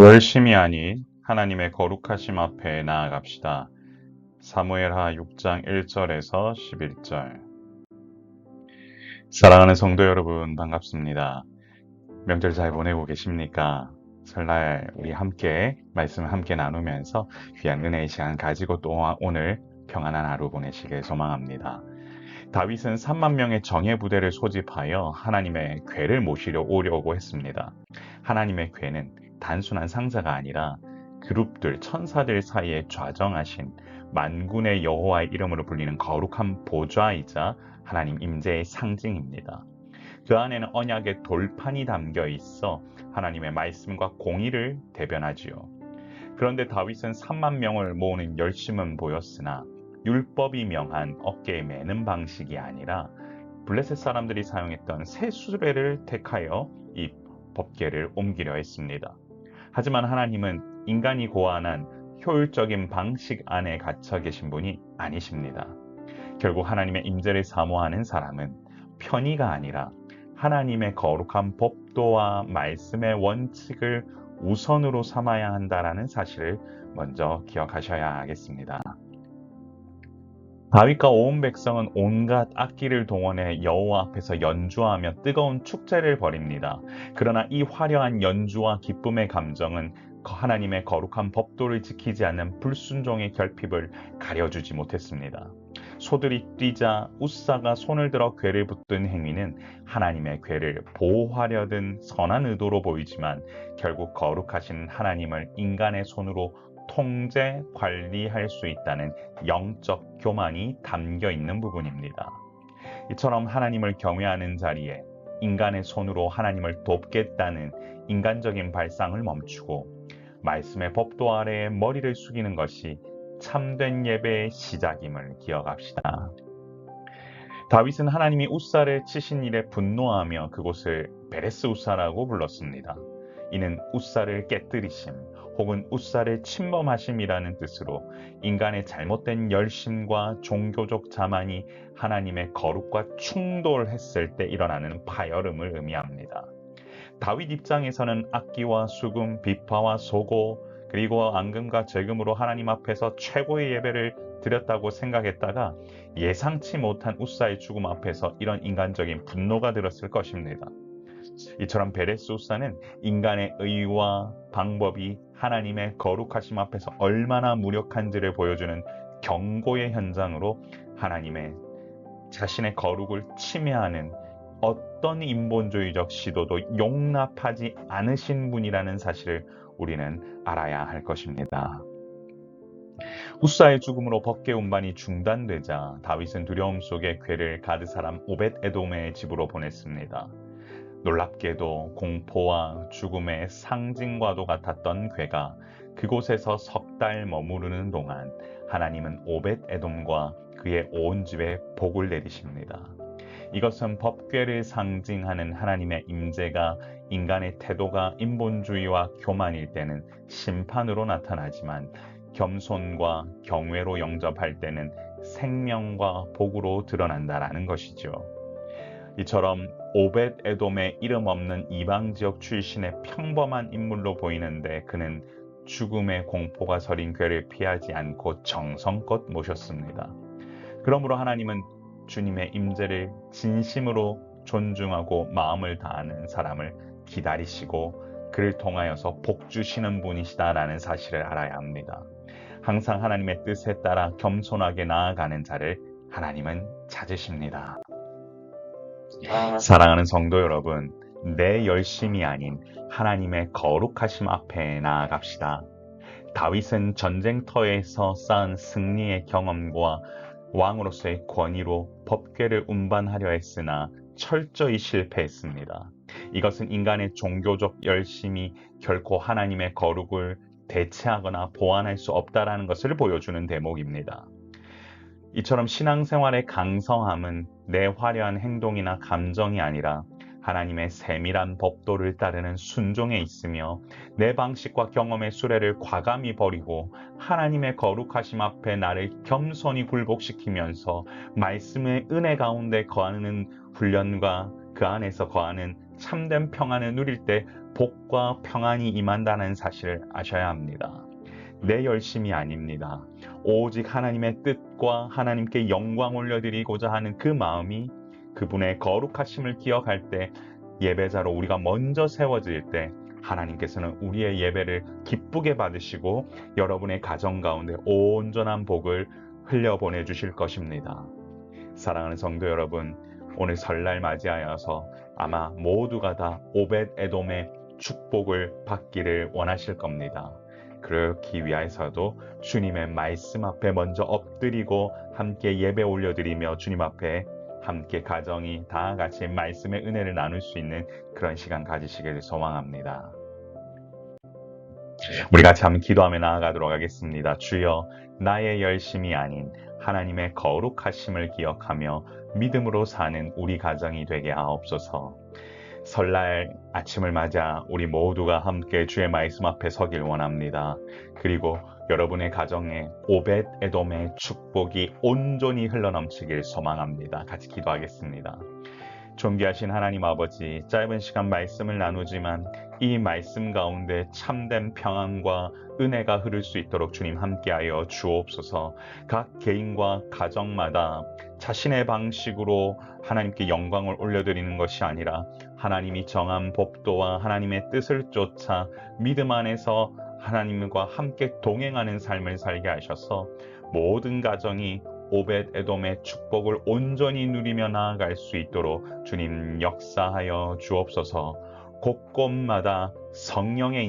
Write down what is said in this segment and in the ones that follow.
열심이 아닌 하나님의 거룩하심 앞에 나아갑시다. 사무엘하 6장 1절에서 11절. 사랑하는 성도 여러분, 반갑습니다. 명절 잘 보내고 계십니까? 설날 우리 함께 말씀 함께 나누면서 귀한 은혜의 시간 가지고 또 오늘 평안한 하루 보내시길 소망합니다. 다윗은 3만 명의 정예 부대를 소집하여 하나님의 궤를 모시려 오려고 했습니다. 하나님의 궤는 단순한 상자가 아니라 그룹들, 천사들 사이에 좌정하신 만군의 여호와의 이름으로 불리는 거룩한 보좌이자 하나님 임재의 상징입니다. 그 안에는 언약의 돌판이 담겨 있어 하나님의 말씀과 공의를 대변하지요. 그런데 다윗은 3만 명을 모으는 열심은 보였으나 율법이 명한 어깨에 매는 방식이 아니라 블레셋 사람들이 사용했던 새 수레를 택하여 이 법궤를 옮기려 했습니다. 하지만 하나님은 인간이 고안한 효율적인 방식 안에 갇혀 계신 분이 아니십니다. 결국 하나님의 임재를 사모하는 사람은 편의가 아니라 하나님의 거룩한 법도와 말씀의 원칙을 우선으로 삼아야 한다는 사실을 먼저 기억하셔야 하겠습니다. 다윗과 온 백성은 온갖 악기를 동원해 여호와 앞에서 연주하며 뜨거운 축제를 벌입니다. 그러나 이 화려한 연주와 기쁨의 감정은 하나님의 거룩한 법도를 지키지 않는 불순종의 결핍을 가려주지 못했습니다. 소들이 뛰자 웃사가 손을 들어 궤를 붙든 행위는 하나님의 궤를 보호하려던 선한 의도로 보이지만 결국 거룩하신 하나님을 인간의 손으로 통제, 관리할 수 있다는 영적 교만이 담겨 있는 부분입니다. 이처럼 하나님을 경외하는 자리에 인간의 손으로 하나님을 돕겠다는 인간적인 발상을 멈추고 말씀의 법도 아래에 머리를 숙이는 것이 참된 예배의 시작임을 기억합시다. 다윗은 하나님이 웃사를 치신 일에 분노하며 그곳을 베레스 웃사라고 불렀습니다. 이는 웃사를 깨뜨리심 혹은 웃사를 침범하심이라는 뜻으로 인간의 잘못된 열심과 종교적 자만이 하나님의 거룩과 충돌했을 때 일어나는 파열음을 의미합니다. 다윗 입장에서는 악기와 수금, 비파와 소고 그리고 앙금과 제금으로 하나님 앞에서 최고의 예배를 드렸다고 생각했다가 예상치 못한 웃사의 죽음 앞에서 이런 인간적인 분노가 들었을 것입니다. 이처럼 베레스 웃사는 인간의 의와 방법이 하나님의 거룩하심 앞에서 얼마나 무력한지를 보여주는 경고의 현장으로 하나님의 자신의 거룩을 침해하는 어떤 인본주의적 시도도 용납하지 않으신 분이라는 사실을 우리는 알아야 할 것입니다. 웃사의 죽음으로 법궤 운반이 중단되자 다윗은 두려움 속에 궤를 가드 사람 오벳 에돔의 집으로 보냈습니다. 놀랍게도 공포와 죽음의 상징과도 같았던 궤가 그곳에서 석 달 머무르는 동안 하나님은 오벳 에돔과 그의 온 집에 복을 내리십니다. 이것은 법궤를 상징하는 하나님의 임재가 인간의 태도가 인본주의와 교만일 때는 심판으로 나타나지만 겸손과 경외로 영접할 때는 생명과 복으로 드러난다라는 것이죠. 이처럼 오벳 에돔의 이름 없는 이방 지역 출신의 평범한 인물로 보이는데 그는 죽음의 공포가 서린 궤를 피하지 않고 정성껏 모셨습니다. 그러므로 하나님은 주님의 임재를 진심으로 존중하고 마음을 다하는 사람을 기다리시고 그를 통하여서 복 주시는 분이시다라는 사실을 알아야 합니다. 항상 하나님의 뜻에 따라 겸손하게 나아가는 자를 하나님은 찾으십니다. 사랑하는 성도 여러분, 내 열심이 아닌 하나님의 거룩하심 앞에 나아갑시다. 다윗은 전쟁터에서 쌓은 승리의 경험과 왕으로서의 권위로 법궤를 운반하려 했으나 철저히 실패했습니다. 이것은 인간의 종교적 열심이 결코 하나님의 거룩을 대체하거나 보완할 수 없다라는 것을 보여주는 대목입니다. 이처럼 신앙생활의 강성함은 내 화려한 행동이나 감정이 아니라 하나님의 세밀한 법도를 따르는 순종에 있으며 내 방식과 경험의 수레를 과감히 버리고 하나님의 거룩하심 앞에 나를 겸손히 굴복시키면서 말씀의 은혜 가운데 거하는 훈련과 그 안에서 거하는 참된 평안을 누릴 때 복과 평안이 임한다는 사실을 아셔야 합니다. 내 열심이 아닙니다. 오직 하나님의 뜻과 하나님께 영광 올려드리고자 하는 그 마음이 그분의 거룩하심을 기억할 때 예배자로 우리가 먼저 세워질 때 하나님께서는 우리의 예배를 기쁘게 받으시고 여러분의 가정 가운데 온전한 복을 흘려보내 주실 것입니다. 사랑하는 성도 여러분, 오늘 설날 맞이하여서 아마 모두가 다 오벳 에돔의 축복을 받기를 원하실 겁니다. 그렇기 위해서도 주님의 말씀 앞에 먼저 엎드리고 함께 예배 올려드리며 주님 앞에 함께 가정이 다 같이 말씀의 은혜를 나눌 수 있는 그런 시간 가지시기를 소망합니다. 우리 같이 한번 기도하며 나아가도록 하겠습니다. 주여, 나의 열심이 아닌 하나님의 거룩하심을 기억하며 믿음으로 사는 우리 가정이 되게 하옵소서. 설날 아침을 맞아 우리 모두가 함께 주의 말씀 앞에 서길 원합니다. 그리고 여러분의 가정에 오벳 에돔의 축복이 온전히 흘러넘치길 소망합니다. 같이 기도하겠습니다. 존귀하신 하나님 아버지, 짧은 시간 말씀을 나누지만 이 말씀 가운데 참된 평안과 은혜가 흐를 수 있도록 주님 함께하여 주옵소서. 각 개인과 가정마다 자신의 방식으로 하나님께 영광을 올려드리는 것이 아니라 하나님이 정한 법도와 하나님의 뜻을 쫓아 믿음 안에서 하나님과 함께 동행하는 삶을 살게 하셔서 모든 가정이 오벳 에돔의 축복을 온전히 누리며 나아갈 수 있도록 주님 역사하여 주옵소서. 곳곳마다 성령의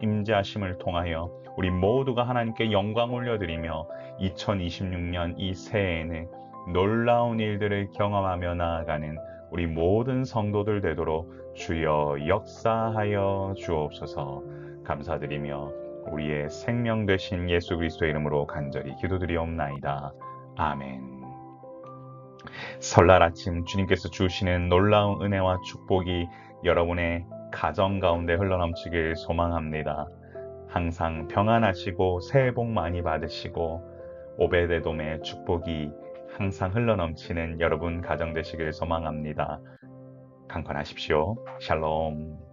임재하심을 통하여 우리 모두가 하나님께 영광 올려드리며 2026년 이 새해에는 놀라운 일들을 경험하며 나아가는 우리 모든 성도들 되도록 주여 역사하여 주옵소서. 감사드리며 우리의 생명 되신 예수 그리스도의 이름으로 간절히 기도드리옵나이다. 아멘. 설날 아침 주님께서 주시는 놀라운 은혜와 축복이 여러분의 가정 가운데 흘러넘치길 소망합니다. 항상 평안하시고 새해 복 많이 받으시고 오벳 에돔의 축복이 항상 흘러넘치는 여러분 가정 되시길 소망합니다. 강건하십시오. 샬롬.